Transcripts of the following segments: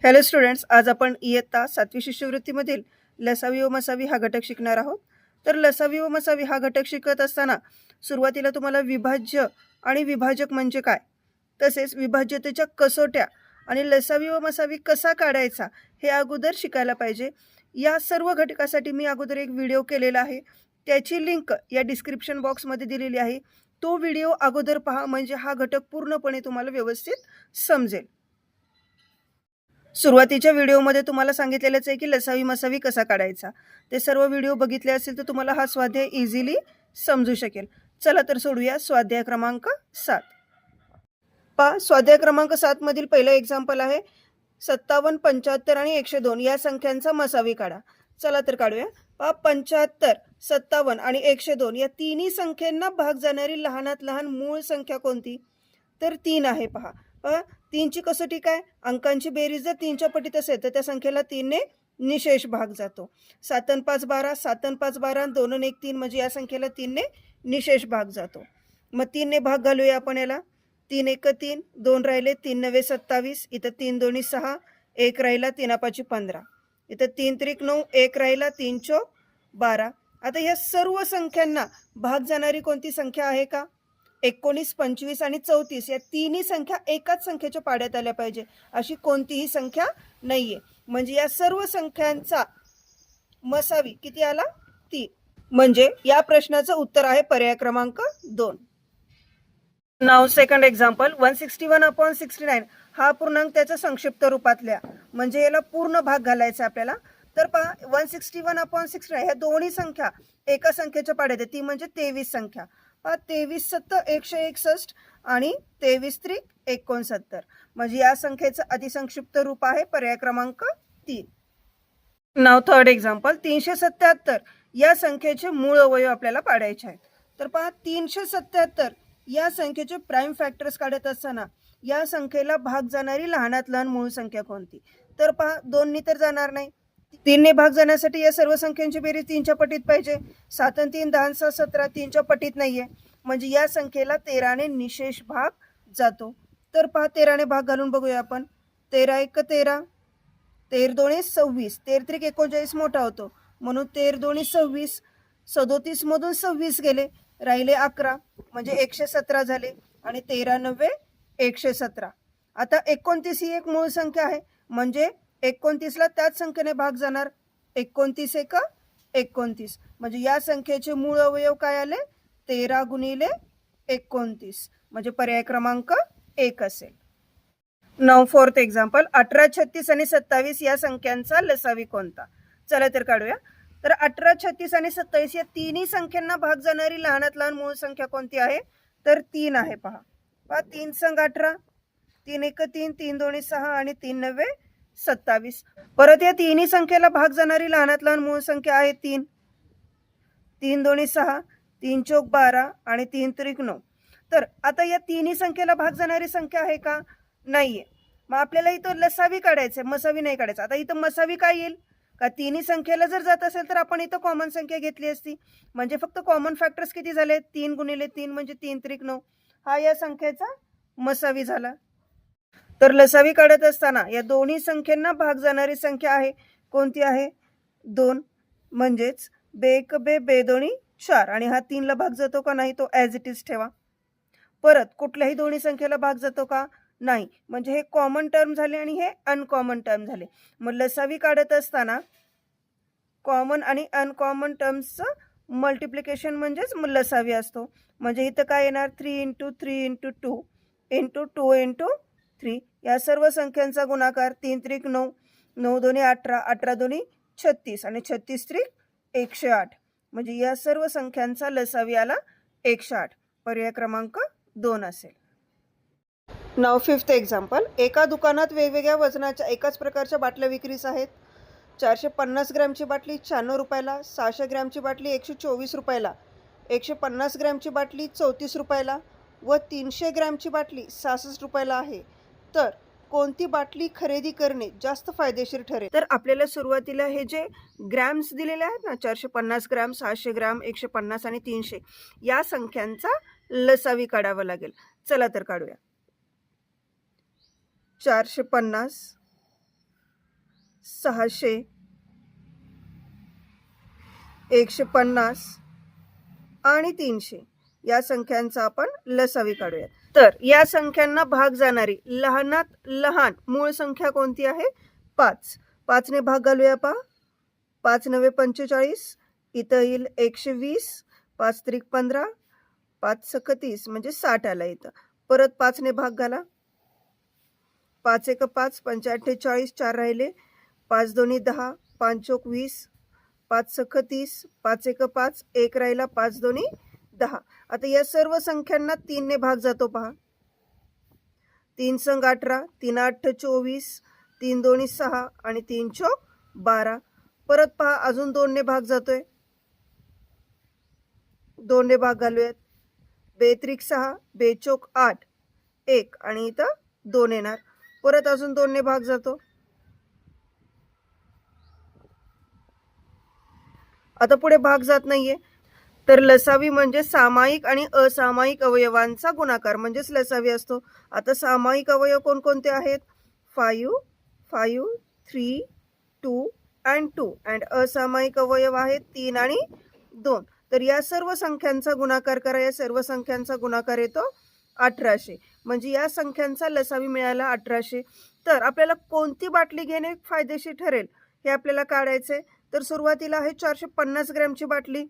Hello students, आज आपण इयत्ता 7वी शिष्यवृत्तीमधील लसावी व मसावी हा घटक शिकणार आहोत. तर लसावी व मसावी हा घटक शिकत असताना सुरुवातीला तुम्हाला विभाज्य आणि विभाजक म्हणजे काय, तसेच विभाज्यतेच्या कसोट्या आणि लसावी व मसावी कसा काढायचा हे अगोदर शिकायला पाहिजे. या सर्व घटकासाठी मी अगोदर एक व्हिडिओ केलेला आहे, त्याची लिंक या डिस्क्रिप्शन बॉक्समध्ये दिलेली आहे. तो व्हिडिओ अगोदर पहा, म्हणजे हा घटक पूर्णपणे तुम्हाला व्यवस्थित समजेल. सुरुवातीच्या व्हिडिओमध्ये तुम्हाला सांगितलेलंच आहे की लसावी मसावी कसा काढायचा. ते सर्व व्हिडिओ बघितले असेल तर तुम्हाला हा स्वाध्याय इझिली समजू शकेल. चला तर सोडूया स्वाध्याय क्रमांक 7. पहा, स्वाध्याय क्रमांक 7 मधील पहिलं एक्झाम्पल आहे 57, 75 आणि 102 या संख्यांचा मसावी काढा. चला तर काढूया. पहा, 75, 57 आणि 102 या तिन्ही संख्यांना भाग जाणारी लहानात लहान मूळ संख्या कोणती? तर 3 आहे. पहा 3ची कसोटी काय? अंकांची बेरीज जर 3च्या पटीत असेल तर त्या संख्येला 3ने निशेष भाग जातो. 7 आणि 5 12, 7 आणि 5 12, 2 आणि 1 3, म्हणजे या संख्येला 3ने निशेष भाग जातो. मग 3ने भाग घालूया आपण याला. 3 1 3, 2 राहिले, 3 9 27, इथं 3 2 6, 1 राहिला, 3 5 15, इथं 3 3 9, 1 राहिला, 3 4 12. आता या सर्व संख्यांना भाग जाणारी कोणती संख्या आहे का? 19, 25 आणि 34 या तिन्ही संख्या एकाच संख्येच्या पाड्यात आल्या पाहिजे, अशी कोणतीही संख्या नाहीये. म्हणजे या सर्व संख्यांचा मसावी किती आला? 3. म्हणजे या प्रश्नाचं उत्तर आहे पर्याय क्रमांक 2. नाव सेकंड एक्झाम्पल 161/69 हा पूर्णांक त्याच्या संक्षिप्त रूपातल्या, म्हणजे याला पूर्ण भाग घालायचा आपल्याला. तर पहा, 161/69 ह्या दोन्ही संख्या एका संख्येच्या पाड्यात आहे, ती म्हणजे 23 संख्या. 23 7 161 आणि 23 3 69, म्हणजे या संख्येचं अतिसंक्षिप्त रूप आहे पर्याय क्रमांक 3. नाव थर्ड एक्झाम्पल 377 या संख्येचे मूळ अवयव आपल्याला पाडायचे आहेत. तर पहा, 377 या संख्येचे प्राईम फॅक्टर्स काढत असताना या संख्येला भाग जाणारी लहानात लहान मूळ संख्या कोणती? तर पहा, 2नी तर जाणार नाही. 3ने भाग जाण्यासाठी या सर्व संख्यांची बेरीज 3च्या पटीत पाहिजे. 7 आणि 3 10 6 17, 3च्या पटीत नाहीये, म्हणजे या संख्येला 13ने निशेष भाग जातो. तर पहा, 13ने भाग घालून बघूया आपण. 13 1 13, 13 2 26, 13 3 39 मोठा होतो, म्हणून 13 2 26, 37 मधून 26 गेले, राहिले 11, म्हणजे 117 झाले, आणि 13 9 117. आता 29 ही एक मूळ संख्या आहे, म्हणजे 29ला त्याच संख्येने भाग जाणार. 29 1 29, म्हणजे या संख्येचे मूळ अवयव काय आले? 13 गुणिले 29, म्हणजे पर्याय क्रमांक 1 असेल. नाव फोर्थ एक्झाम्पल 18 36 आणि 27 या संख्यांचा लसावी कोणता? चला तर काढूया. तर 18 36 आणि 27 या तिन्ही संख्यांना भाग जाणारी लहानात लहान मूळ संख्या कोणती आहे? तर 3 आहे. पहा 3 संग 18, 3 1 3, 3 2 6 आणि 3 9 27. परत या तिन्ही संख्येला भाग जाणारी लहानात लहान मूळ संख्या आहे 3. 3 2 6, 3 4 12 आणि 3 3 9. तर आता या तिन्ही संख्येला भाग जाणारी संख्या आहे का? नाहीये. मग आपल्याला इथं लसावी काढायचं, मसावी नाही काढायचं. आता इथं मसावी काय येईल? का तिन्ही संख्येला जर जात असेल तर आपण इथं कॉमन संख्या घेतली असती, म्हणजे फक्त कॉमन फॅक्टर्स किती झाले? 3 गुणिले 3 म्हणजे 3 3 9, हा या संख्येचा मसावी झाला. तर लसावी काढत असताना या दोन्ही संख्यांना भाग जाणारी संख्या आहे कोणती आहे? 2, म्हणजेच बे 1 बे बे 2 4, आणि हा 3ला भाग जातो का नाही? तो ॲज इट इज ठेवा. परत कुठल्याही दोन्ही संख्येला भाग जातो का? नाही, म्हणजे हे कॉमन टर्म झाले आणि हे अनकॉमन टर्म झाले. मग लसावी काढत असताना कॉमन आणि अनकॉमन टर्म्सचं मल्टिप्लिकेशन म्हणजेच लसावी असतो. म्हणजे इथं काय येणार? 3 × 3 × 2 × 2 × 3, या सर्व संख्यांचा गुणाकार. 3 3 9, 9 2 18, 18 2 36 आणि 36 3 108, म्हणजे या सर्व संख्यांचा लसावी आला 108. पर्याय क्रमांक 2 असेल. नाव फिफ्थ एक्झाम्पल एका दुकानात वेगवेगळ्या वजनाच्या एकाच प्रकारच्या बाटल्या विक्रीस आहेत. 450 ग्रॅमची बाटली 96 रुपयाला, 600 ग्रॅमची बाटली 124 रुपयाला, 150 ग्रॅमची बाटली 34 रुपयाला व 300 ग्रॅमची बाटली 66 रुपयाला आहे. तर कोणती बाटली खरेदी करणे जास्त फायदेशीर ठरेल? तर आपल्याला सुरुवातीला हे जे ग्रॅम्स दिलेले आहेत ना, 450 ग्रॅम, 600 ग्रॅम, 150 आणि 300 या संख्यांचा लसावी काढावा लागेल. चला तर काढूया. 450 600, 150 आणि 300 या संख्यांचा आपण लसावी काढूया. तर या संख्यांना भाग जाणारी लहानात लहान मूळ संख्या कोणती आहे? 5. 5 ने भाग घालूया पहा. 5 9 45, इथं येईल 120, 5 त्रिक 15, 5 6 30 म्हणजे 60 आला इथं. परत 5 ने भाग घाला. 5 1 5, 5 8 40, 4 राहिले, 5 2 10, 5 चौक 20, 5 6 30, 5 1 5, 1 राहिला, 5 2 10. आता या सर्व संख्यांना 3 ने भाग जातो पहा. 3 संग 18, 3 8 24, 3 2 6 आणि 3 चौक 12. परत पहा अजून 2 ने भाग जातोय. 2 ने भाग घालूयात. 2 त्रिक 6, 2 चौक 8, 1 आणि इथं 2 येणार. परत अजून 2 ने भाग जातो. आता पुढे भाग जात नाहीये. तर लसावी म्हणजे सामायिक आणि असामायिक अवयवांचा गुणाकार म्हणजेच लसावी असतो. आता सामायिक अवयव कोणकोणते आहेत? 5, 5, 3, 2 and 2 and असामायिक अवयव आहेत 3 आणि 2. तर या सर्व संख्यांचा गुणाकार करा. या सर्व संख्यांचा गुणाकार येतो 1800. म्हणजे या संख्यांचा लसावी मिळाला 1800. तर आपल्याला कोणती बाटली घेणे फायदेशीर ठरेल हे आपल्याला काढायचे. तर सुरुवातीला आहे 450 ग्रॅमची बाटली.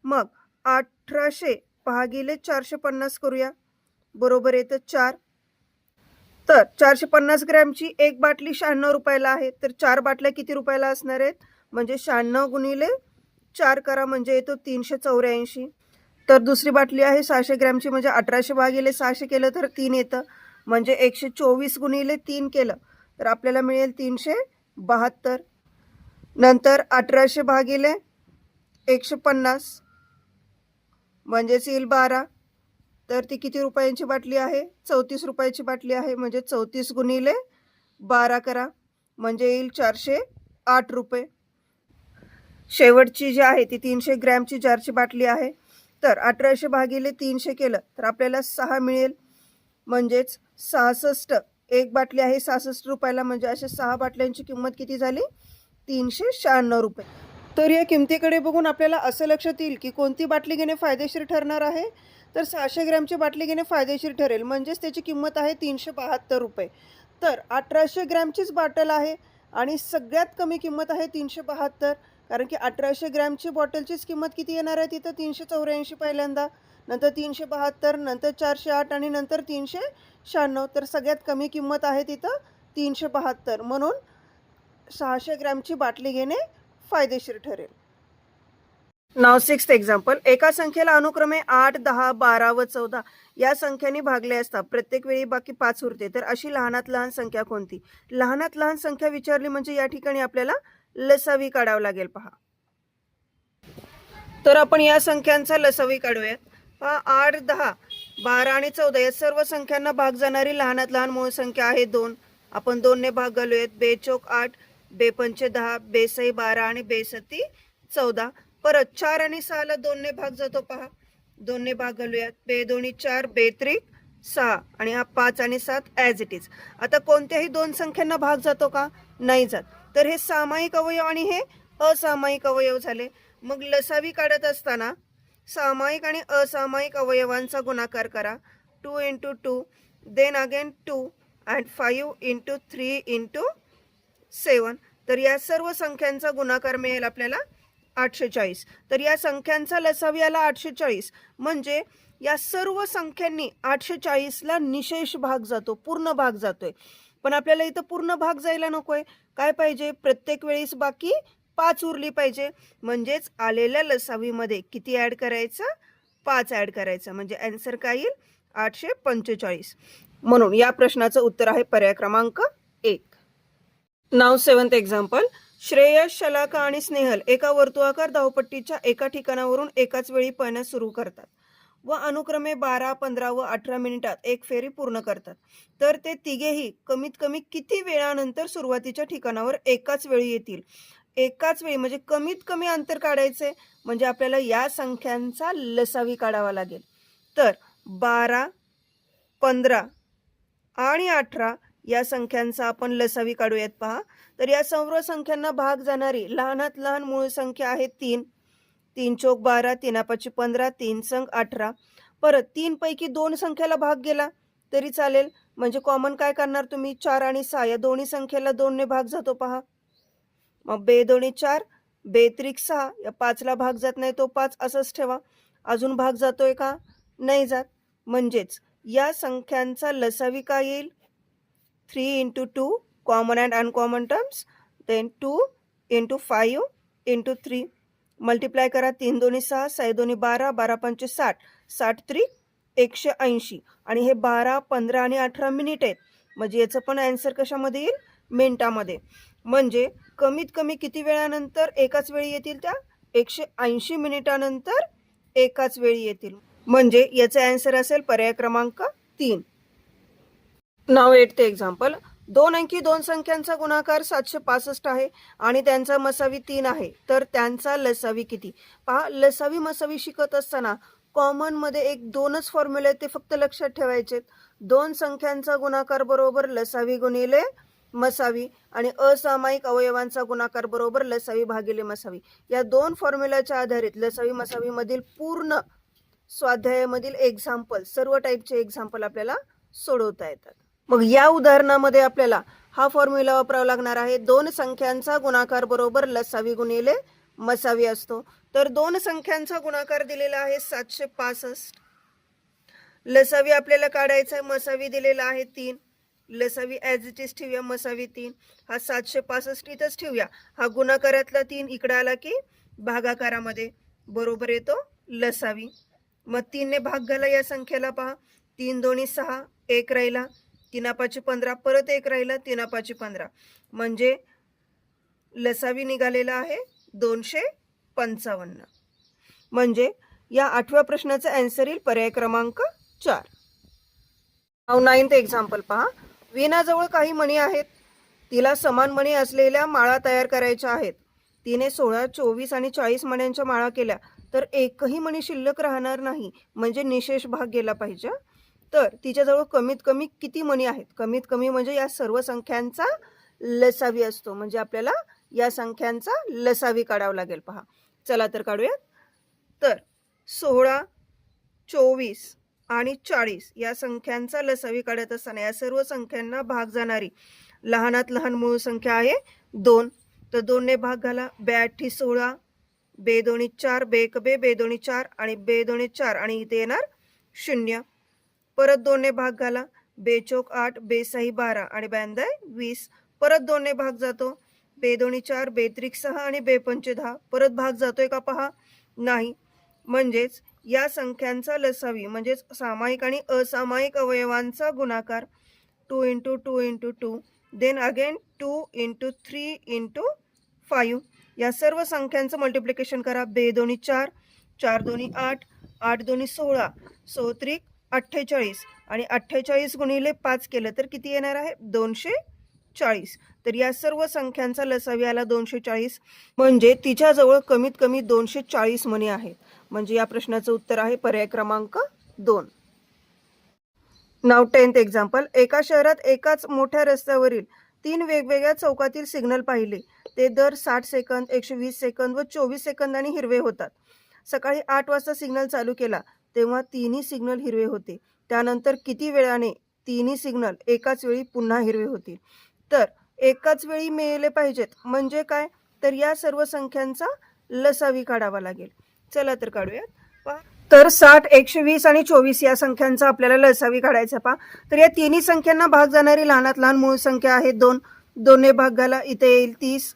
मग 1800 भागिले 450 करूया. बरोबर येतं 4. तर 450 ग्रॅमची एक बाटली 96 रुपयाला आहे. तर 4 बाटल्या किती रुपयाला असणार आहेत? म्हणजे 96 गुणिले 4 करा म्हणजे येतो 384. तर दुसरी बाटली आहे 600 ग्रॅमची म्हणजे 1800 भागिले 600 केलं तर 3 येतं. म्हणजे 124 गुणिले 3 केलं तर आपल्याला मिळेल 372. नंतर 1800 भागिले 150 म्हणजेच येईल 12. तर ती किती रुपयांची बाटली आहे? 34 रुपयाची बाटली आहे. म्हणजे 34 गुणिले 12 करा म्हणजे येईल 408 रुपये. शेवटची जी आहे ती 300 ग्रॅमची जारची बाटली आहे. तर 1800 भागिले 300 केलं तर आपल्याला 6 मिळेल. म्हणजेच 66. एक बाटली आहे 66 रुपयाला म्हणजे अशा 6 बाटल्यांची किंमत किती झाली? 396 रुपये. तर या किमतीकडे बघून आपल्याला असं लक्षात येईल की कोणती बाटली घेणे फायदेशीर ठरणार आहे. तर 600 ग्रॅमची बाटली घेणे फायदेशीर ठरेल. म्हणजेच त्याची किंमत आहे 372 रुपये. तर 1800 ग्रॅमचीच बाटल आहे आणि सगळ्यात कमी किंमत आहे 372. कारण की 1800 ग्रॅमची बॉटलचीच किंमत किती येणार आहे तिथं? 384 पहिल्यांदा, नंतर 372, नंतर 408 आणि नंतर 396. तर सगळ्यात कमी किंमत आहे तिथं 372. म्हणून 600 ग्रॅमची बाटली घेणे फायदेशीर ठरेल. नाव 6th एक्झाम्पल. एका संख्येला अनुक्रमे 8, 10, 12 व 14 या संख्यांनी भागले असता प्रत्येक वेळी बाकी 5 उरते. तर अशी लहानात लहान संख्या कोणती? लहानात लहान संख्या विचारली म्हणजे या ठिकाणी आपल्याला लसावी काढावं लागेल पहा. तर आपण या संख्यांचा लसावी काढूयात. पहा 8, 10, 12 आणि 14 या सर्व संख्यांना भाग जाणारी लहानात लहान मूळ संख्या आहे 2. आपण 2 ने भाग घालूयात. 2 चौक 8, 2 पंचे 10, 2 6 12 आणि 2 सत्ती 14. परत 4 आणि 6 ला 2 ने भाग जातो पहा. 2 ने भाग घालूयात. 2 दोन्ही 4, 2 त्रिक 6 आणि हा 5 आणि 7 ॲज इट इज. आता कोणत्याही दोन संख्यांना भाग जातो का? नाही जात. तर हे सामायिक अवयव आणि हे असामायिक अवयव झाले. मग लसावी काढत असताना सामायिक आणि असामायिक अवयवांचा गुणाकार करा. 2 × 2, देन अगेन 2 and 5 × 3 × 7. तर या सर्व संख्यांचा गुणाकार मिळेल आपल्याला 840. तर या संख्यांचा लसावी आला 840. म्हणजे या सर्व संख्यांनी 840ला निशेष भाग जातो, पूर्ण भाग जातोय. पण आपल्याला इथं पूर्ण भाग जायला नकोय. काय पाहिजे? प्रत्येक वेळेस बाकी 5 उरली पाहिजे. म्हणजेच आलेल्या लसावीमध्ये किती ॲड करायचं? 5 ॲड करायचं. म्हणजे आन्सर काय येईल? 845. म्हणून या प्रश्नाचं उत्तर आहे पर्याय क्रमांक 1. नाव 7th एक्झाम्पल. श्रेयस, शलाका आणि स्नेहल एका वर्तुळाकार धावपट्टीच्या एका ठिकाणावरून एकाच वेळी पळण्यास सुरू करतात व अनुक्रमे 12, 15 व 18 मिनिटात एक फेरी पूर्ण करतात. तर ते तिघेही कमीत कमी किती वेळानंतर सुरुवातीच्या ठिकाणावर एकाच वेळी येतील? एकाच वेळी म्हणजे कमीत कमी अंतर काढायचे म्हणजे आपल्याला या संख्यांचा लसावी काढावा लागेल. तर 12, 15 आणि 18 या संख्यांचा आपण लसावी काढूयात पहा. तर या सर्व संख्यांना भाग जाणारी लहानात लहान मूळ संख्या आहे 3. 3 चौक 12, 3 पाची 15, 3 संग 18. परत 3 पैकी 2 संख्याला भाग गेला तरी चालेल. म्हणजे कॉमन काय करणार तुम्ही, 4 आणि 6 या दोन्ही संख्येला 2 ने भाग जातो पहा. मग 2 दोन्ही 4, 2 त्रिक 6, या 5 ला भाग जात नाही तो 5 असंच ठेवा. अजून भाग जातोय का, नाही जात. म्हणजेच या संख्यांचा लसावी काय येईल, 3 × 2 common and uncommon terms, then 2 × 5 × 3. Multiply करा. 3 दोन्ही 6, 6 दोन्ही 12, 12 पंचे 60, 60 त्रिक 180. आणि हे 12, 15 आणि 18 मिनिट आहेत. म्हणजे याचं पण आन्सर कशामध्ये येईल, मिनिटामध्ये. म्हणजे कमीत कमी किती वेळानंतर एकाच वेळी येतील, त्या 180 मिनिटानंतर एकाच वेळी येतील. म्हणजे याचं आन्सर असेल पर्याय क्रमांक 3. नाव 8 ते एक्झाम्पल. 2 अंकी 2 संख्यांचा गुणाकार 765 आहे आणि त्यांचा मसावी 3 आहे. तर त्यांचा लसावी किती. पहा, लसावी मसावी शिकत असताना कॉमन मध्ये एक 2च फॉर्म्युले आहेत, ते फक्त लक्षात ठेवायचे. 2 संख्यांचा गुणाकार बरोबर लसावी गुणिले मसावी आणि असामायिक अवयवांचा गुणाकार बरोबर लसावी भागिले मसावी. या 2 फॉर्म्युलाच्या आधारित लसावी मसावी मधील पूर्ण स्वाध्यायामधील एक्झाम्पल, सर्व टाईपचे एक्झाम्पल आपल्याला सोडवता येतात. मग या उदाहरणामध्ये आपल्याला हा फॉर्म्युला वापरावा लागणार आहे. 2 संख्यांचा गुणाकार बरोबर लसावी गुणिले मसावी असतो. तर 2 संख्यांचा गुणाकार दिलेला आहे 765. लसावी आपल्याला काढायचा आहे. मसावी दिलेला आहे 3. लसावी ॲज इट इज ठेवूया, मसावी 3. हा 765 इथंच ठेवूया. हा गुणाकारातला 3 इकडे आला की भागाकारामध्ये बरोबर येतो लसावी. मग 3 ने भाग घाला या संख्येला. पहा, 3 दोन्ही 6, 1 राहिला, 3 पाची 15, परत 1 राहिला, 3 पाची 15. म्हणजे लसावी निघालेला आहे 255. म्हणजे या 8व्या प्रश्नाचा आन्सर येईल पर्याय क्रमांक 4. नाव 9th एक्झाम्पल पहा. वीणाजवळ काही मणी आहेत. तिला समान मणी असलेल्या माळा तयार करायच्या आहेत. तिने 16, 24 आणि 40 मण्यांच्या माळा केल्या तर एकही मणी शिल्लक राहणार नाही, म्हणजे निशेष भाग गेला पाहिजे. तर तिच्याजवळ कमीत कमी किती मणी आहेत. कमीत कमी म्हणजे या सर्व संख्यांचा लसावी असतो. म्हणजे आपल्याला या संख्यांचा लसावी काढावा लागेल. पहा, चला तर काढूया. तर 16, 24 आणि 40 या संख्यांचा लसावी काढत असताना या सर्व संख्यांना भाग जाणारी लहानात लहान मूळ संख्या आहे 2. तर 2 ने भाग घाला. 2 16, 2 दोन्ही 4, 2 1 2, 2 दोन्ही 4 आणि 2 दोन्ही 4 आणि इथे येणार 0. परत 2 ने भाग घाला. 2 चौक 8, 2 6 12 आणि 2 20. परत 2 ने भाग जातो. 2 दोन्ही 4, 2 त्रिक 6 आणि 2 पंचे 10. परत भाग जातोय का पहा, नाही. म्हणजेच या संख्यांचा लसावी म्हणजेच सामायिक आणि असामायिक अवयवांचा गुणाकार 2 × 2 × 2, देन अगेन 2 × 3 × 5. या सर्व संख्यांचं मल्टिप्लिकेशन करा. 2 दोन्ही 4, 4 दोन्ही 8, 8 दोन्ही 16, 16 त्रिक 48 आणि 48 गुणिले 5 केलं तर किती येणार आहे, 240. तर या सर्व संख्यांचा लसावी आला 240. म्हणजे तिच्याजवळ कमीत कमी 240 मणी आहेत. म्हणजे या प्रश्नाचं उत्तर आहे पर्याय क्रमांक 2. नाव 10th एक्झाम्पल. एका शहरात एकाच मोठ्या रस्त्यावरील 3 वेगवेगळ्या चौकातील सिग्नल पाहिले. ते दर 60 सेकंद, 120 सेकंद व 24 सेकंदांनी हिरवे होतात. सकाळी 8 वाजता सिग्नल चालू केला तेव्हा तिन्ही सिग्नल हिरवे होते. त्यानंतर किती वेळाने तिन्ही सिग्नल एकाच वेळी पुन्हा हिरवे होतील. तर एकाच वेळी मिळाले पाहिजेत म्हणजे काय, तर या सर्व संख्यांचा लसावी काढावा लागेल. चला तर काढूया. तर 60, 120 आणि 24 या संख्यांचा आपल्याला लसावी काढायचा. पहा, तर या तिन्ही संख्यांना भाग जाणारी लहानात लहान मूळ संख्या आहे 2. 2 ने भाग घाला. इथे येईल 30,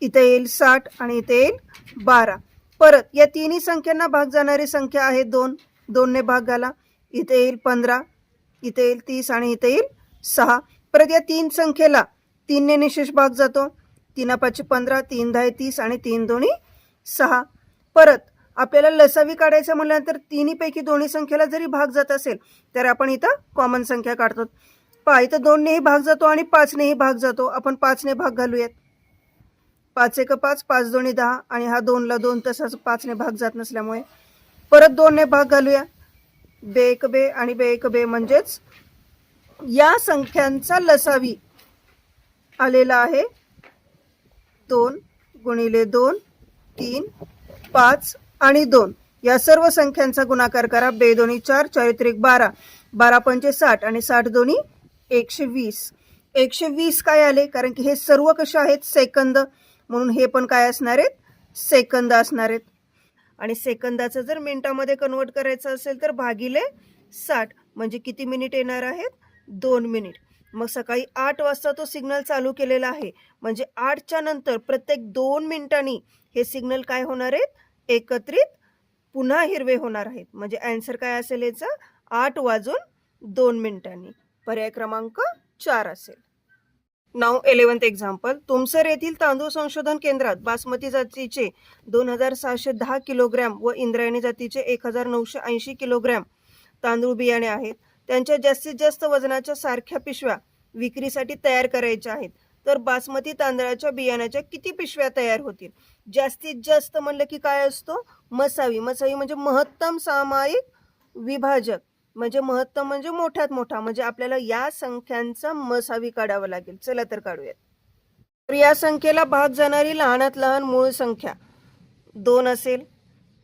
इथे येईल 60 आणि इथे येईल 12. परत या तिन्ही संख्यांना भाग जाणारी संख्या आहे 2. 2 ने भाग घाला. इथे येईल 15, इथे येईल 30 आणि इथे येईल 6. परत या 3 संख्येला 3 ने निशेष भाग जातो. 3 पाची 15, 3 10 30 आणि 3 दोन्ही 6. परत आपल्याला लसावी काढायचं म्हटल्यानंतर तिन्हीपैकी दोन्ही संख्येला जरी भाग जात असेल तर आपण इथं कॉमन संख्या काढतो. पहा, इथं 2 नेही भाग जातो आणि 5 नेही भाग जातो. आपण 5 ने भाग घालूयात. 5 1 5, 5 दोन्ही 10 आणि हा 2 ला 2 तसाच 5 ने भाग जात नसल्यामुळे परत 2 ने भाग घालूया. 2 1 2 आणि 2 1 2 म्हणजेच या संख्यांचा लसावी आलेला आहे 2 गुणिले 2 3 5 आणि 2. या सर्व संख्यांचा गुणाकार करा. 2 दोन्ही 4 4 त्रिक 12 12 पंचे 60 आणि 60 दोन्ही 120. 120 काय आले, कारण की हे सर्व कसे आहेत सेकंद, म्हणून हे पण काय असणार आहेत सेकंद असणार आहेत. आणि सेकंदाचं जर मिनिटामध्ये कन्वर्ट करायचं असेल तर भागिले 60 म्हणजे किती मिनिट येणार आहेत 2 मिनिट. मग सकाळी 8 वाजता तो सिग्नल चालू केलेला आहे, म्हणजे 8च्या नंतर प्रत्येक 2 मिनिटांनी हे सिग्नल काय होणार आहेत एकत्रित पुन्हा हिरवे होणार आहेत. म्हणजे आन्सर काय असेल याचा 8 वाजून 2 मिनिटांनी. पर्याय क्रमांक 4 असेल. नाव 11th एक्झाम्पल. तुमसर येथील तांदूळ संशोधन केंद्रात बासमती जातीचे 2610 किलोग्रॅम व इंद्रायणी जातीचे 1980 किलोग्रॅम तांदूळ बियाणे आहेत. त्यांच्या जास्तीत जास्त वजनाच्या सारख्या पिशव्या विक्रीसाठी तयार करायच्या आहेत. तर बासमती तांदळाच्या बियाण्याच्या किती पिशव्या तयार होतील? जास्तीत जास्त म्हणलं की काय असतो मसावी. मसावी म्हणजे महत्तम सामायिक विभाजक, म्हणजे महत्तम म्हणजे मोठ्यात मोठा, म्हणजे आपल्याला या संख्यांचा मसावी काढावा लागेल. चला तर काढूयात. तर या संख्येला भाग जाणारी लहानात लहान मूळ संख्या 2 असेल.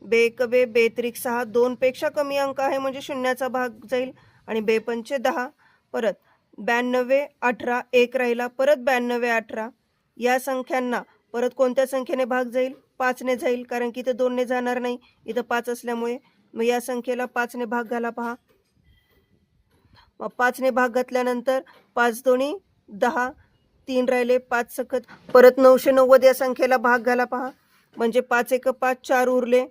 बेक बे बेत्रिक 6 2 पेक्षा कमी अंक आहे म्हणजे शून्याचा भाग जाईल आणि बे पंचे 10. परत 92 18 1 राहिला, परत 92 18. या संख्यांना परत कोणत्या संख्येने भाग जाईल 5ने जाईल, कारण की इथं 2ने जाणार नाही, इथं 5 असल्यामुळे. मग या संख्येला 5ने भाग घाला पहा. मग 5ने भाग घातल्यानंतर 5 दोन्ही 10 3 राहिले 5 सकट. परत 990 या संख्येला भाग घाला पहा. म्हणजे 5 1 5 4 उरले.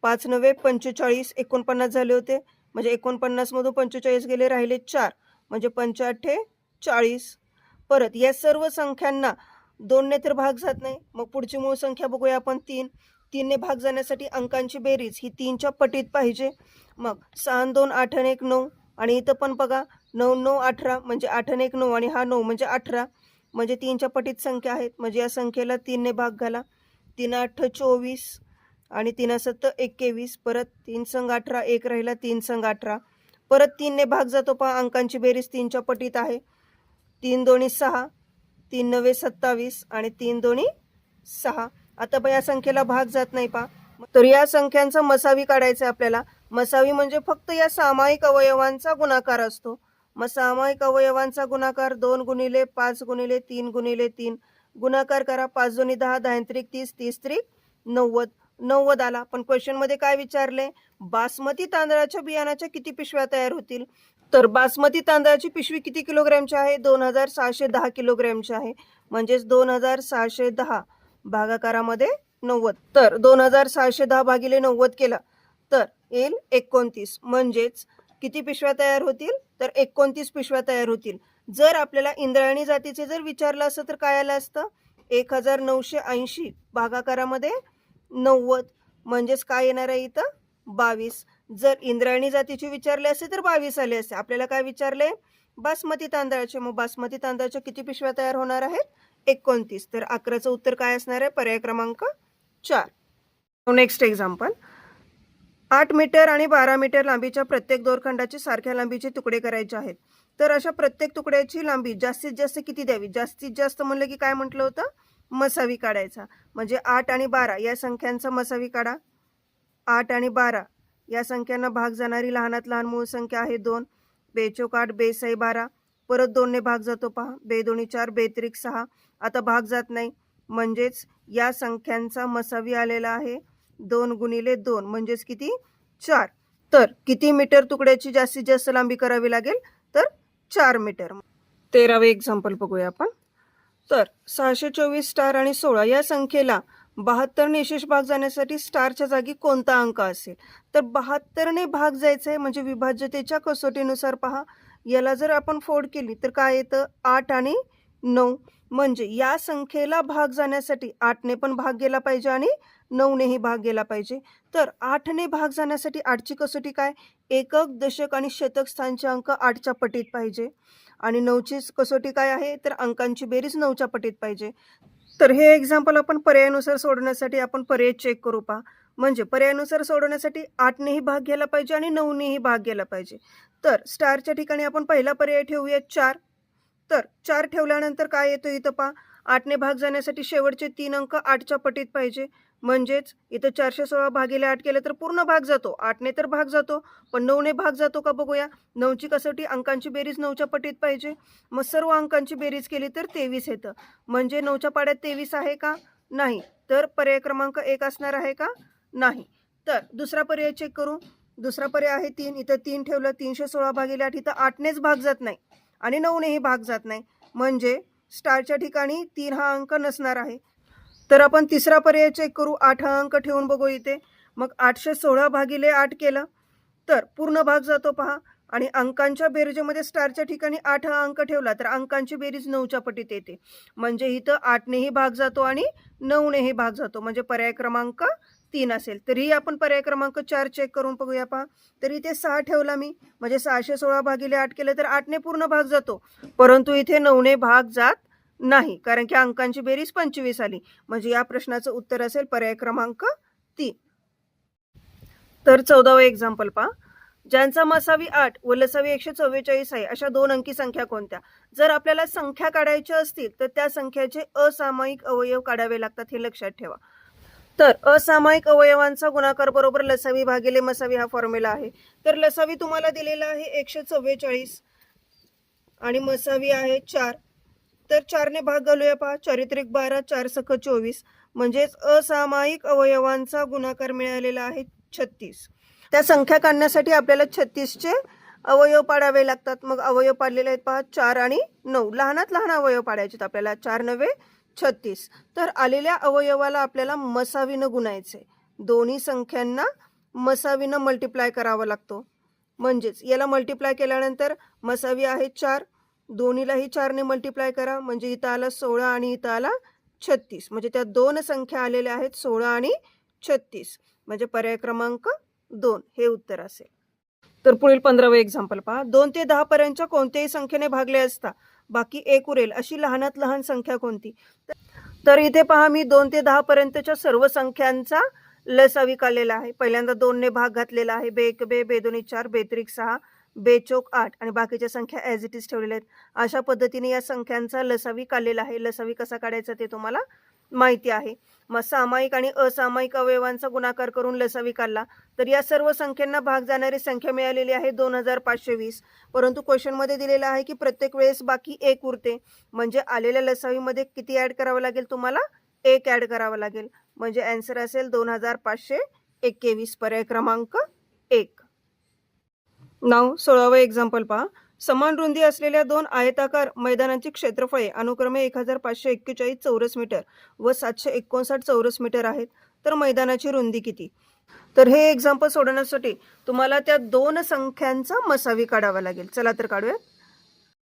5 9 45 49 झाले होते, म्हणजे 49 मधून 45 गेले, राहिले 4 म्हणजे 5 8 40. परत या सर्व संख्यांना 2ने तर भाग जात नाही. मग पुढची मूळ संख्या बघूया आपण 3. 3ने भाग जाण्यासाठी अंकांची बेरीज ही 3च्या पटीत पाहिजे. मग 6 2 8 आणि 1 9. आणि इथं पण बघा 9 9 18 म्हणजे 8 आणि 1 9 आणि हा 9 म्हणजे 18, म्हणजे 3च्या पटीत संख्या आहेत. म्हणजे या संख्येला 3ने भाग घाला. 3 8 24 आणि 3 7 21. परत 3 संग 18 1 राहिला 3 संग 18. परत 3ने भाग जातो पहा. अंकांची बेरीज 3च्या पटीत आहे. 3 दोन्ही 6 3 9 27 आणि 3 दोन्ही 6. आता बघा या संख्येला भाग जात नाही पहा. तर या संख्यांचा मसावी काढायचा आपल्याला. मसावी म्हणजे फक्त या सामायिक अवयवांचा गुणाकार असतो. मग सामायिक अवयवांचा गुणाकार 2 गुणिले 5 गुणिले 3 गुणिले 3. गुणाकार करा. 5 दोन्ही 10 10 त्रिक 30 30 त्रिक 90 90 आला. पण क्वेश्चन मध्ये काय विचारले, बासमती तांदळाच्या बियाण्याच्या किती पिशव्या तयार होतील? तर बासमती तांदळाची पिशवी किती किलोग्रॅमची आहे? 2610 किलोग्रॅमची आहे. म्हणजेच 2610 भागाकारामध्ये 90. तर 2610 भागिले 90 केला तर येईल 29. म्हणजेच किती पिशव्या तयार होतील? तर 29 पिशव्या तयार होतील. जर आपल्याला इंद्रायणी जातीचे जर विचारलं असतं तर काय आलं असतं 1980 भागाकारामध्ये 90, म्हणजेच काय येणार आहे इथं 22. जर इंद्रायणी जातीचे विचारले असते तर 22 आले असते. आपल्याला काय विचारले बासमती तांदळाचे. मग बासमती तांदळाच्या किती पिशव्या तयार होणार आहेत 29. तर 11चं उत्तर काय असणार आहे? पर्याय क्रमांक 4. Next example. 8 मीटर आणि 12 मीटर लांबीच्या प्रत्येक दोरखंडाचे सारख्या लांबीचे तुकडे करायचे आहेत. तर अशा प्रत्येक तुकड्याची लांबी जास्तीत जास्त किती द्यावी? जास्तीत जास्त म्हणलं की काय म्हटलं होतं मसावी काढायचा. म्हणजे 8 आणि 12 या संख्यांचा मसावी काढा. 8 आणि 12 या संख्यांना भाग जाणारी लहानात लहान मूळ संख्या आहे 2. बेचोक 8 बेसाई 12. परत 2ने भाग जातो पहा. बे दोन्ही 4 बेत्रिक 6. आता भाग जात नाही, म्हणजेच या संख्यांचा मसावी आलेला आहे 2 गुणिले 2 म्हणजेच किती 4. तर किती मीटर तुकड्याची जास्तीत जास्त लांबी करावी लागेल? तर 4 मीटर. 13वे एक्झाम्पल बघूया आपण. तर 624 स्टार आणि 16 या संख्येला 72ने विशेष भाग जाण्यासाठी स्टारच्या जागी कोणता अंक असेल? तर 72ने भाग जायचं आहे, म्हणजे विभाज्यतेच्या कसोटीनुसार पहा. याला जर आपण फोड केली तर काय येतं 8 आणि 9. म्हणजे या संख्येला भाग जाण्यासाठी 8ने पण भाग गेला पाहिजे आणि 9नेही भाग गेला पाहिजे. तर 8ने भाग जाण्यासाठी 8ची कसोटी काय? एकक दशक आणि शतक स्थानचे अंक 8च्या पटीत पाहिजे. आणि 9ची कसोटी काय आहे? तर अंकांची बेरीज 9च्या पटीत पाहिजे. तर हे एक्झाम्पल आपण पर्यायानुसार सोडण्यासाठी आपण पर्याय चेक करू पहा. म्हणजे पर्यायानुसार सोडवण्यासाठी 8नेही भाग घ्यायला पाहिजे आणि 9नेही भाग घ्यायला पाहिजे. तर स्टारच्या ठिकाणी आपण पहिला पर्याय ठेवूया 4. तर 4 ठेवल्यानंतर काय येतो इथं पहा, 8ने भाग जाण्यासाठी शेवटचे 3 अंक 8च्या पटीत पाहिजे. म्हणजेच इथं 416 भागिले 8 केलं तर पूर्ण भाग जातो. 8ने तर भाग जातो, पण 9ने भाग जातो का बघूया. 9ची कसोटी अंकांची बेरीज 9च्या पटीत पाहिजे. मग सर्व अंकांची बेरीज केली तर 23 येतं. म्हणजे 9च्या पाड्यात 23 आहे का? नाही. तर पर्याय क्रमांक 1 असणार आहे का? नाही. तर दुसरा पर्याय चेक करू. दुसरा पर्याय आहे 3. इथं 3 ठेवलं. 316 भागिले 8 इथं 8नेच भाग जात नाही आणि 9नेही भाग जात नाही. म्हणजे स्टारच्या ठिकाणी 3 हा अंक नसणार आहे. तर आपण तिसरा पर्याय चेक करू. 8 हा अंक ठेवून बघू इथे. मग 816 भागिले 8 केलं तर पूर्ण भाग जातो पहा. आणि अंकांच्या बेरजेमध्ये स्टारच्या ठिकाणी 8 हा अंक ठेवला तर अंकांची बेरीज 9च्या पटीत येते. म्हणजे इथं 8नेही भाग जातो आणि 9नेही भाग जातो. म्हणजे पर्याय क्रमांक 3 असेल. तरीही आपण पर्याय क्रमांक 4 चेक करून बघूया पहा. तर इथे 6 ठेवला मी. म्हणजे 616 भागिले 8 केलं तर 8ने पूर्ण भाग जातो. परंतु इथे 9ने भाग जात नाही, कारण की अंकांची बेरीज 25 आली. म्हणजे या प्रश्नाचं उत्तर असेल पर्याय क्रमांक 3. तर 14वे एक्झाम्पल पहा. ज्यांचा मसावी 8 व लसावी 144 आहे अशा 2 अंकी संख्या कोणत्या? जर आपल्याला संख्या काढायच्या असतील तर त्या संख्येचे असामायिक अवयव काढावे लागतात, हे लक्षात ठेवा. तर असामायिक अवयवांचा गुणाकार बरोबर लसावी भागिले मसावी हा फॉर्म्युला आहे. तर लसावी तुम्हाला दिलेला आहे 144 आणि मसावी आहे 4. तर 4ने भाग घालूया पहा. 4 त्रिक 12, 4 सख 24. म्हणजेच असामायिक अवयवांचा गुणाकार मिळालेला आहे 36. त्या संख्या काढण्यासाठी आपल्याला 36चे अवयव पाडावे लागतात. मग अवयव पाडलेले आहेत पहा 4 आणि 9. लहानात लहान अवयव पाडायचे आहेत आपल्याला. 4 9 36. तर आलेल्या अवयवाला आपल्याला मसावीनं गुणायचे. दोन्ही संख्यांना मसावीनं मल्टिप्लाय करावा लागतो. म्हणजेच याला मल्टिप्लाय केल्यानंतर मसावी आहे 4, दोन्हीलाही 4ने मल्टिप्लाय करा. म्हणजे इथं आला 16 आणि इथं आला 36. म्हणजे त्या दोन संख्या आलेल्या आहेत 16 आणि 36. म्हणजे पर्याय क्रमांक 2 हे उत्तर असेल. तर पुढील 15वे एक्झाम्पल पहा. 2 ते 10 पर्यंतच्या कोणत्याही संख्येने भागले असता बाकी 1 उरेल अशी लहानात लहान संख्या कोणती? तर इथे पहा, मी 2 ते 10 पर्यंतच्या सर्व संख्यांचा लसावी काढलेला आहे. पहिल्यांदा 2ने भाग घातलेला आहे. बे 1 बे, बे 2 4, बे 3 6, बेचोक 8 आणि बाकीच्या संख्या ॲज इट इज ठेवलेल्या आहेत. अशा पद्धतीने या संख्यांचा लसावी काढलेला आहे. लसावी कसा काढायचा ते तुम्हाला माहिती आहे. मग सामायिक आणि असामायिक अवयवांचा गुणाकार करून लसावी काढला तर या सर्व संख्यांना भाग जाणारी संख्या मिळालेली आहे 2520. परंतु क्वेश्चनमध्ये दिलेला आहे की प्रत्येक वेळेस बाकी 1 उरते. म्हणजे आलेल्या लसावीमध्ये किती ॲड करावं लागेल तुम्हाला? 1 ॲड करावं लागेल. म्हणजे आन्सर असेल 2521. पर्याय क्रमांक 1. नाव 16वे एक्झाम्पल पहा. समान रुंदी असलेल्या 2 आयताकार मैदानाची क्षेत्रफळे अनुक्रमे 1541 चौरस मीटर व 759 चौरस मीटर आहेत. तर मैदानाची रुंदी किती? तर हे एक्झाम्पल सोडवण्यासाठी तुम्हाला त्या 2 संख्यांचा मसावी काढावा लागेल. चला तर काढूया.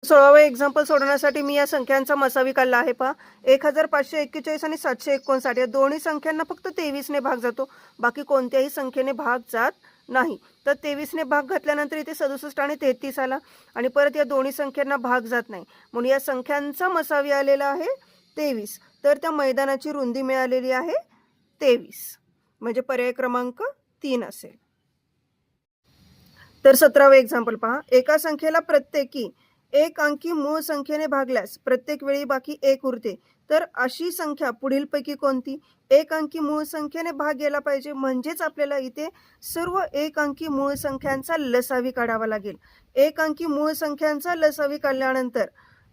16वे एक्झाम्पल सोडवण्यासाठी मी या संख्यांचा मसावी काढला आहे पहा. 1541 आणि 759 या दोन्ही संख्यांना फक्त 23ने भाग जातो. बाकी कोणत्याही संख्येने भाग जात नाही. तर 23ने भाग घातल्यानंतर इथे 67 आणि 33 आला आणि परत या दोन्ही संख्यांना भाग जात नाही. म्हणून या संख्यांचा मसावी आलेला आहे 23. तर त्या मैदानाची रुंदी मिळालेली आहे 23. म्हणजे पर्याय क्रमांक 3 असेल. तर 17वे एक्झाम्पल पहा. एका संख्येला प्रत्येकी 1 अंकी मूळ संख्येने भागल्यास प्रत्येक वेळी बाकी 1 उरते. तर अशी संख्या पुढीलपैकी कोणती? 1 अंकी मूळ संख्येने भाग गेला पाहिजे. म्हणजेच आपल्याला इथे सर्व 1 अंकी मूळ संख्यांचा लसावी काढावा लागेल. 1 अंकी मूळ संख्यांचा लसावी काढल्यानंतर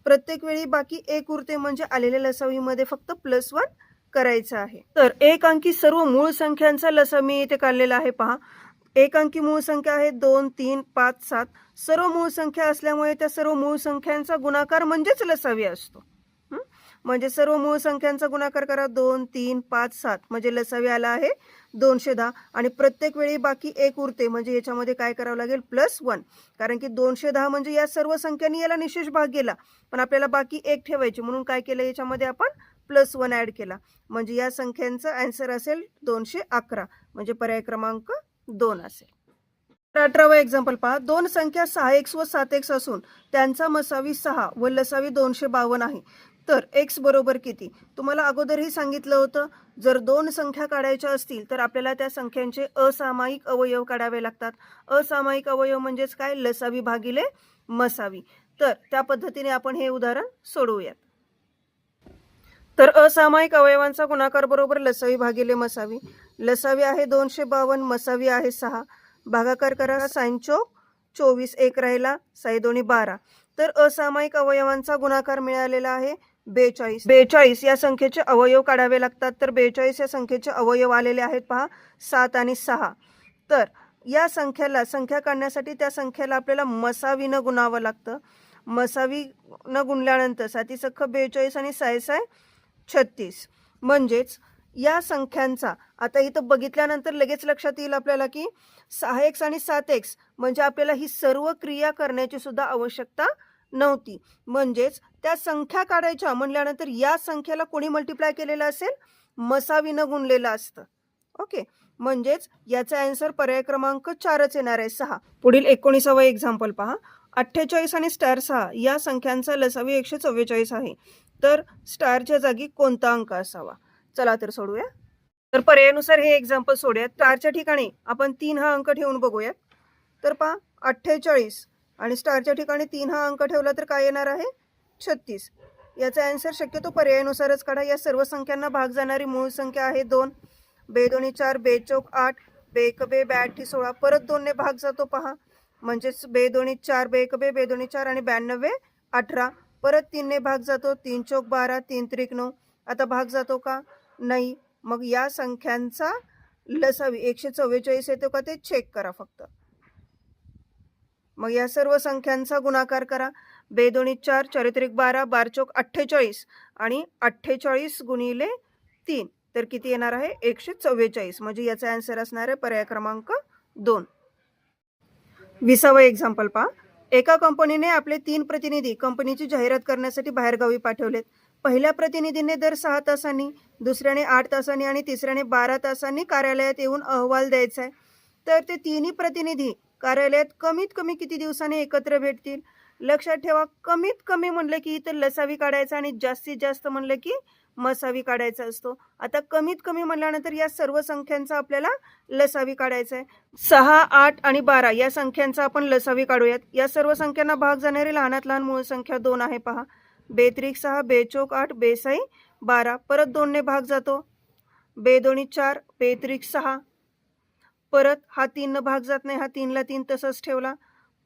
प्रत्येक वेळी बाकी 1 उरते. म्हणजे आलेल्या लसावीमध्ये फक्त +1 करायचं आहे. तर 1 अंकी सर्व मूळ संख्यांचा लसावी मी इथे काढलेला आहे पहा. 1 अंकी मूळ संख्या आहे 2 3 5 7. सर्व मूळ संख्या असल्यामुळे त्या सर्व मूळ संख्यांचा गुणाकार म्हणजेच लसावी असतो. म्हणजे सर्व मूळ संख्यांचा गुणाकार करा. 2 3 5 7 म्हणजे लसावी आला आहे 210 आणि प्रत्येक वेळी बाकी 1 उरते. म्हणजे याच्यामध्ये काय करावं लागेल? +1. कारण की 210 म्हणजे या सर्व संख्यांनी याला निशेष भाग गेला, पण आपल्याला बाकी 1 ठेवायचे म्हणून काय केलं? याच्यामध्ये आपण +1 ॲड केला. म्हणजे या संख्यांचा आन्सर असेल 211. म्हणजे पर्याय क्रमांक 2 असेल. 18वा एक्झाम्पल पहा. 2 संख्या 6x व 7x असून त्यांचा मसावी 6 व लसावी 252 आहे. तर x बरोबर किती? तुम्हाला अगोदरही सांगितलं होतं, जर दोन संख्या काढायच्या असतील तर आपल्याला त्या संख्यांचे असामायिक अवयव काढावे लागतात. असामायिक अवयव म्हणजेच काय? लसावी भागिले मसावी. तर त्या पद्धतीने आपण हे उदाहरण सोडवूयात. तर असामायिक अवयवांचा गुणाकार बरोबर लसावी भागिले मसावी. लसावी आहे 252, मसावी आहे 6. भागाकार करा, साइन चौक 24, एक राहिला, साई दोन्ही 12. तर असामायिक अवयवांचा गुणाकार मिळालेला आहे 42. 42 या संख्येचे अवयव काढावे लागतात. तर 42 या संख्येचे अवयव आलेले आहेत पहा, 7 आणि 6. तर या संख्या काढण्यासाठी त्या संख्येला आपल्याला मसावीनं गुणावं लागतं. मसावीनं गुणल्यानंतर 7 सख्ख 42 आणि 6 36. म्हणजेच या संख्यांचा आता इथं बघितल्यानंतर लगेच लक्षात येईल आपल्याला की 6x आणि 7x म्हणजे आपल्याला ही सर्व क्रिया करण्याची सुद्धा आवश्यकता नव्हती. म्हणजेच त्या संख्या काढायच्या म्हणल्यानंतर या संख्येला कोणी मल्टिप्लाय केलेलं असेल? मसावीनं गुणलेलं असतं. ओके, म्हणजेच याचा आन्सर पर्याय क्रमांक 4च येणार आहे, 6. पुढील 19वा एक्झाम्पल पहा. 48 आणि स्टार 6 या संख्यांचा लसावी 144 आहे. तर स्टारच्या जागी कोणता अंक असावा? चला तर सोडूया. तर पर्यायानुसार हे एक्झाम्पल सोडूयात. स्टारच्या ठिकाणी आपण 3 हा अंक ठेवून बघूयात. तर पहा 48 आणि स्टारच्या ठिकाणी 3 हा अंक ठेवला तर काय येणार आहे? 36. याचा आन्सर शक्यतो पर्यायानुसारच काढा. या सर्व संख्यांना भाग जाणारी मूळ संख्या आहे 2. बे दोन्ही 4, बे चौक 8, बे एक बे, बे 8 16. परत 2 ने भाग जातो पहा, म्हणजेच बे दोन्ही 4, बे एक बे, बे दोन्ही 4 आणि 92 18. परत 3 ने भाग जातो, 3 चौक 12, 3 त्रिक 9. आता भाग जातो का? नाही. मग या संख्यांचा लसावी 144 येतो का ते चेक करा फक्त. मग या सर्व संख्यांचा गुणाकार करा. बे दोन्ही 4, 4 त्रिक 12, 12 चौक 48 आणि 48 गुणिले 3 तर किती येणार आहे? 144. म्हणजे याचा आन्सर असणार आहे पर्याय क्रमांक 2. 20वा एक्झाम्पल पहा. एका कंपनीने आपले 3 प्रतिनिधी कंपनीची जाहिरात करण्यासाठी बाहेरगावी पाठवलेत. पहिल्या प्रतिनिधीने दर 6 तासांनी, दुसऱ्याने 8 तासांनी आणि तिसऱ्याने 12 तासांनी कार्यालयात येऊन अहवाल द्यायचा आहे. तर ते तिन्ही प्रतिनिधी कार्यालयात कमीत कमी किती दिवसांनी एकत्र भेटतील? लक्षात ठेवा, कमीत कमी म्हणलं की इथं लसावी काढायचा आणि जास्तीत जास्त म्हणलं की मसावी काढायचा असतो. आता कमीत कमी म्हणल्यानंतर या सर्व संख्यांचा आपल्याला लसावी काढायचा आहे. 6, 8 आणि 12 या संख्यांचा आपण लसावी काढूयात. या सर्व संख्यांना भाग जाणारी लहानात लहान मूळ संख्या 2 आहे पहा. बे त्रिक 6, बे चौक 8, बे साई 12. परत 2 ने भाग जातो. बे दोन्ही 4, बे त्रिक 6. परत हा 3 न भाग जात नाही, हा 3 ला 3 तसंच ठेवला.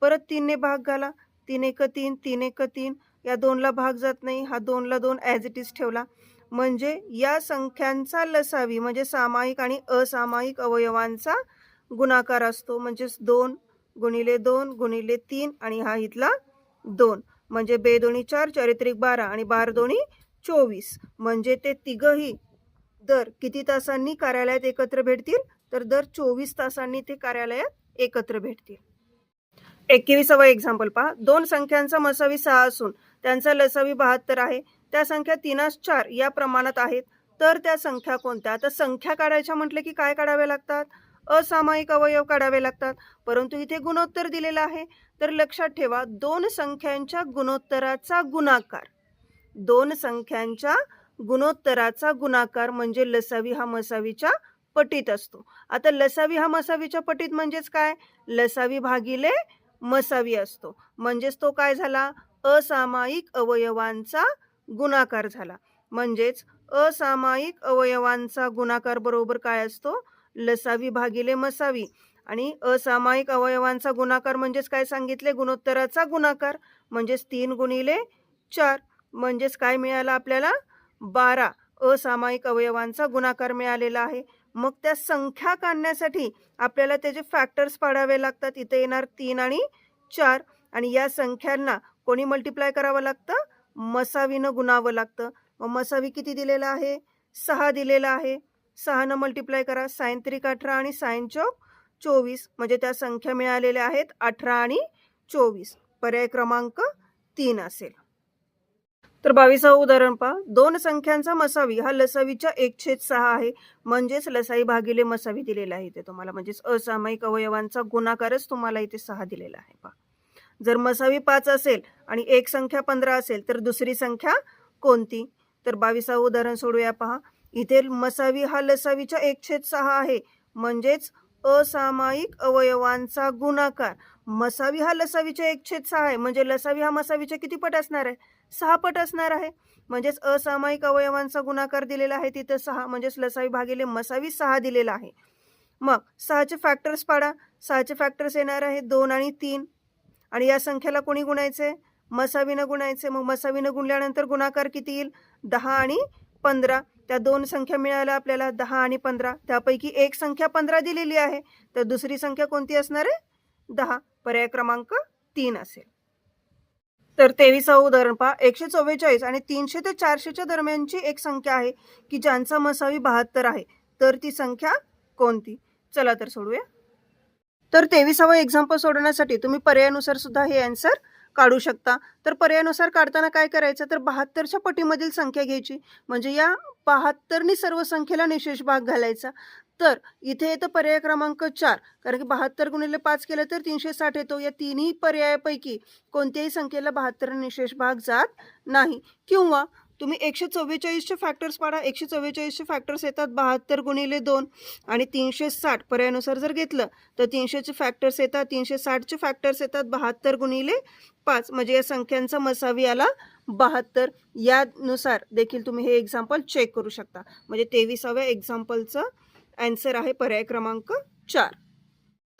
परत 3 ने भाग घाला, 3 एक 3, 3 एक 3. या 2 ला भाग जात नाही, हा 2 ला 2 ॲज इट इज ठेवला. म्हणजे या संख्यांचा लसावी म्हणजे सामायिक आणि असामायिक अवयवांचा गुणाकार असतो. म्हणजेच 2 गुणिले 2 गुणिले 3 आणि हा इथला 2. म्हणजे बे दोन्ही 4, 4 त्रिक 12 आणि 12 दोन्ही 24. म्हणजे ते तिघही दर किती तासांनी कार्यालयात एकत्र भेटतील? तर दर 24 तासांनी ते कार्यालयात एकत्र भेटतील. 21वा एक्झाम्पल पहा. 2 संख्यांचा मसावी 6 असून त्यांचा लसावी 72 आहे. त्या संख्या 3:4 या प्रमाणात आहेत. तर त्या संख्या कोणत्या? आता संख्या काढायच्या म्हटलं की काय काढावे लागतात? असामायिक अवयव काढावे लागतात. परंतु इथे गुणोत्तर दिलेलं आहे. तर लक्षात ठेवा, 2 संख्यांच्या गुणोत्तराचा गुणाकार, 2 संख्यांच्या गुणोत्तराचा गुणाकार म्हणजे लसावी हा मसावीच्या पटीत असतो. आता लसावी हा मसावीच्या पटीत म्हणजेच काय? लसावी भागिले मसावी असतो. म्हणजेच तो काय झाला? असामायिक अवयवांचा गुणाकार झाला. म्हणजेच असामायिक अवयवांचा गुणाकार बरोबर काय असतो? लसावी भागिले मसावी. आणि असामायिक अवयवांचा गुणाकार म्हणजेच काय सांगितले? गुणोत्तराचा गुणाकार. म्हणजेच 3 गुणिले 4 म्हणजेच काय मिळालं आपल्याला? 12 असामायिक अवयवांचा गुणाकार मिळालेला आहे. मग त्या संख्या काढण्यासाठी आपल्याला त्याचे फॅक्टर्स पाडावे लागतात. इथे येणार 3 आणि 4 आणि या संख्यांना कोणी मल्टिप्लाय करावं लागतं? मसावीनं गुणावं लागतं. मग मसावी किती दिलेला आहे? 6 दिलेला आहे. 6 न मल्टिप्लाय करा, साइन त्रिक 18 आणि साइन चौक 24. म्हणजे त्या संख्या मिळालेल्या आहेत 18 आणि 24. पर्याय क्रमांक 3 असेल. तर 22वा उदाहरण पहा. 2 संख्यांचा मसावी हा लसावीच्या 1/6 आहे. म्हणजेच लसावी भागिले मसावी दिलेला आहे इथे तुम्हाला. म्हणजेच असामायिक अवयवांचा गुणाकारच तुम्हाला इथे 6 दिलेला आहे पहा. जर मसावी 5 असेल आणि एक संख्या 15 असेल तर दुसरी संख्या कोणती? तर 22वे उदाहरण सोडूया पहा. इथे मसावी हा लसावीच्या 1/6 आहे, म्हणजेच असामायिक अवयवांचा गुणाकार. मसावी हा लसावीच्या 1/6 आहे, म्हणजे लसावी हा मसावीच्या किती पट असणार आहे? 6 पट असणार आहे. म्हणजेच असामायिक अवयवांचा गुणाकार दिलेला आहे तिथं 6, म्हणजेच लसावी भागिले मसावी 6 दिलेला आहे. मग 6चे फॅक्टर्स पाडा. 6चे फॅक्टर्स येणार आहे 2 आणि 3, आणि या संख्येला कोणी गुणायचे? मसावीनं गुणायचे. मग मसावीनं गुणल्यानंतर गुणाकार किती येईल? 10 आणि 15. त्या दोन संख्या मिळाल्या आपल्याला 10 आणि 15. त्यापैकी एक संख्या 15 दिलेली आहे, तर दुसरी संख्या कोणती असणार आहे? 10. पर्याय क्रमांक 3 असेल. तर 23वे उदाहरण पहा. 144 आणि 300 ते 400च्या दरम्यानची एक संख्या आहे की ज्यांचा मसावी 72 आहे, तर ती संख्या कोणती? चला तर सोडूया. तर 23वा एक्झाम्पल सोडवण्यासाठी तुम्ही पर्यायानुसार सुद्धा हे आन्सर काढू शकता. तर पर्यायानुसार काढताना काय करायचं? तर 72च्या पटीमधील संख्या घ्यायची, म्हणजे या 72नी सर्व संख्येला निशेष भाग घालायचा. तर इथे येतं पर्याय क्रमांक 4, कारण की 72 गुणिले 5 केलं तर 360 येतो. या तिन्ही पर्यायापैकी कोणत्याही संख्येला 72 निशेष भाग जात नाही. किंवा तुम्ही 144चे फॅक्टर्स पाडा. 144चे फॅक्टर्स येतात 72 गुणिले 2 आणि 360. पर्यायानुसार जर घेतलं तर 300चे फॅक्टर्स येतात, 360चे फॅक्टर्स येतात 72 गुणिले 5, म्हणजे या संख्यांचा मसावी आला 72. यानुसार देखील तुम्ही हे एक्झाम्पल चेक करू शकता. म्हणजे 23व्या एक्झाम्पलचं आन्सर आहे पर्याय क्रमांक 4.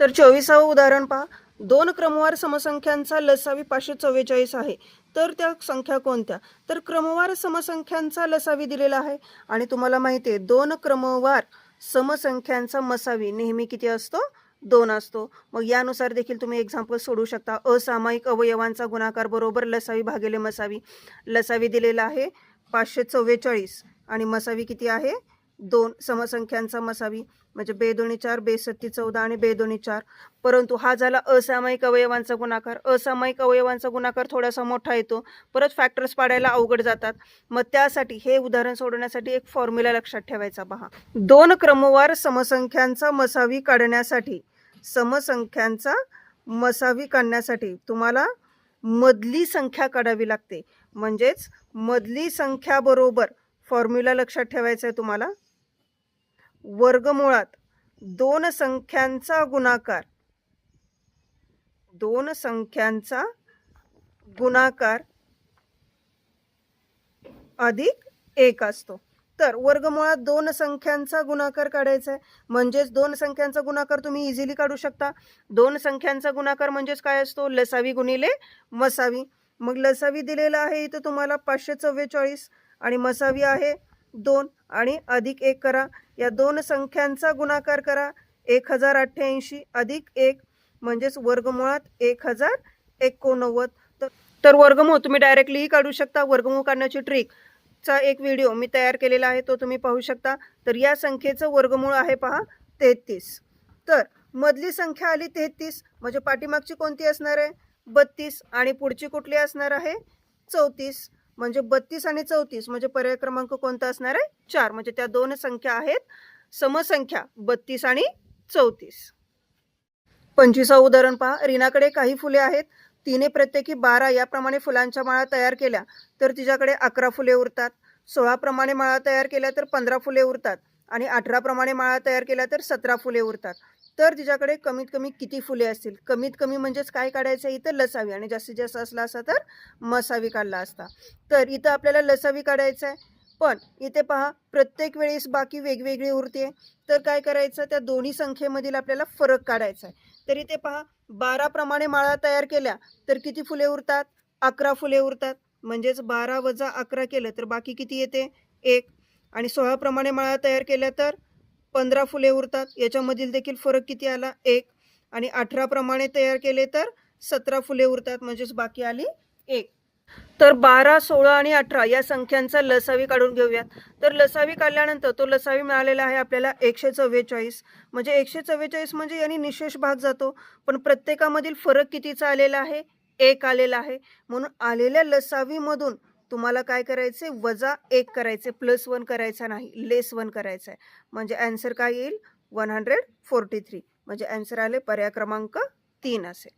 तर 24वे उदाहरण पहा. 2 क्रमवार समसंख्यांचा लसावी 544 आहे, तर त्या संख्या कोणत्या? तर क्रमवार समसंख्यांचा लसावी दिलेला आहे आणि तुम्हाला माहिती आहे 2 क्रमवार समसंख्यांचा मसावी नेहमी किती असतो? 2 असतो. मग यानुसार देखील तुम्ही एक्झाम्पल सोडू शकता. असामायिक अवयवांचा गुणाकार बरोबर लसावी भागिले मसावी. लसावी दिलेला आहे 544 आणि मसावी किती आहे? 2. समसंख्यांचा मसावी म्हणजे 2 दुनी 4, 2 सत्ती 14 आणि 2 दुनी 4. परंतु हा झाला असामायिक अवयवांचा गुणाकार. असामायिक अवयवांचा गुणाकार थोडासा मोठा येतो, परत फॅक्टर्स पाडायला अवघड जातात. मग त्यासाठी हे उदाहरण सोडवण्यासाठी एक फॉर्म्युला लक्षात ठेवायचा पहा. 2 क्रमवार समसंख्यांचा मसावी काढण्यासाठी तुम्हाला मधली संख्या काढावी लागते. म्हणजेच मधली संख्या बरोबर फॉर्म्युला लक्षात ठेवायचा आहे तुम्हाला. वर्गमुळात 2 संख्यांचा गुणाकार अधिक 1 असतो. तर वर्गमुळात 2 संख्यांचा गुणाकार काढायचा आहे, म्हणजेच 2 संख्यांचा गुणाकार तुम्ही इझिली काढू शकता. 2 संख्यांचा गुणाकार म्हणजेच काय असतो? लसावी गुणिले मसावी. मग लसावी दिलेला आहे इथं तुम्हाला 544 आणि मसावी आहे 2 आणि अधिक 1 करा. या 2 संख्यांचा गुणाकार करा. 1088 अधिक 1 म्हणजेच वर्गमुळात 1089. तर वर्गमूळ तुम्ही डायरेक्टलीही काढू शकता. वर्गमूळ काढण्याची ट्रिकचा एक व्हिडिओ मी तयार केलेला आहे, तो तुम्ही पाहू शकता. तर या संख्येचं वर्गमूळ आहे पहा 33. तर मधली संख्या आली 33, म्हणजे पाठीमागची कोणती असणार आहे? 32 आणि पुढची कुठली असणार आहे? 34. म्हणजे 32 आणि 34 म्हणजे पर्याय क्रमांक कोणता असणार आहे? 4. म्हणजे त्या 2 संख्या आहेत समसंख्या 32 आणि 34. 25वे उदाहरण पहा. रीनाकडे काही फुले आहेत. तिने प्रत्येकी 12 याप्रमाणे फुलांच्या माळा तयार केल्या तर तिच्याकडे 11 फुले उरतात. 16 प्रमाणे माळा तयार केल्या तर 15 फुले उरतात आणि 18 प्रमाणे माळा तयार केल्या तर 17 फुले उरतात. तर तिच्याकडे कमीत कमी किती फुले असतील? कमीत कमी म्हणजेच काय काढायचं? इथं लसावी, आणि जास्तीत जास्त असला असता तर मसावी काढला असता. तर इथं आपल्याला लसावी काढायचं आहे, पण इथे पहा प्रत्येक वेळेस बाकी वेगवेगळी उरते. तर काय करायचं? त्या दोन्ही संख्येमधील आपल्याला फरक काढायचा आहे. तर इथे पहा 12 प्रमाणे माळा तयार केल्या तर किती फुले उरतात? 11 फुले उरतात. म्हणजेच 12 वजा 11 केलं तर बाकी किती येते? 1. आणि 16 प्रमाणे माळा तयार केल्या तर 15 फुले उरतात. याच्यामधील देखील फरक किती आला? 1. आणि 18 प्रमाणे तयार केले तर 17 फुले उरतात, म्हणजेच बाकी आली 1. तर 12, 16 आणि 18 या संख्यांचा लसावी काढून घेऊयात. तर लसावी काढल्यानंतर तो लसावी मिळालेला आहे आपल्याला 144. म्हणजे 144 म्हणजे यांनी निशेष भाग जातो, पण प्रत्येकामधील फरक कितीचा आलेला आहे? 1 आलेला आहे. म्हणून आलेल्या लसावीमधून तुम्हाला काय करायचे? वजा 1 करायचे, +1 करायचा नाही, -1 करायचा आहे. म्हणजे आन्सर काय येईल? 143. म्हणजे आन्सर आले पर्याय क्रमांक 3 असेल.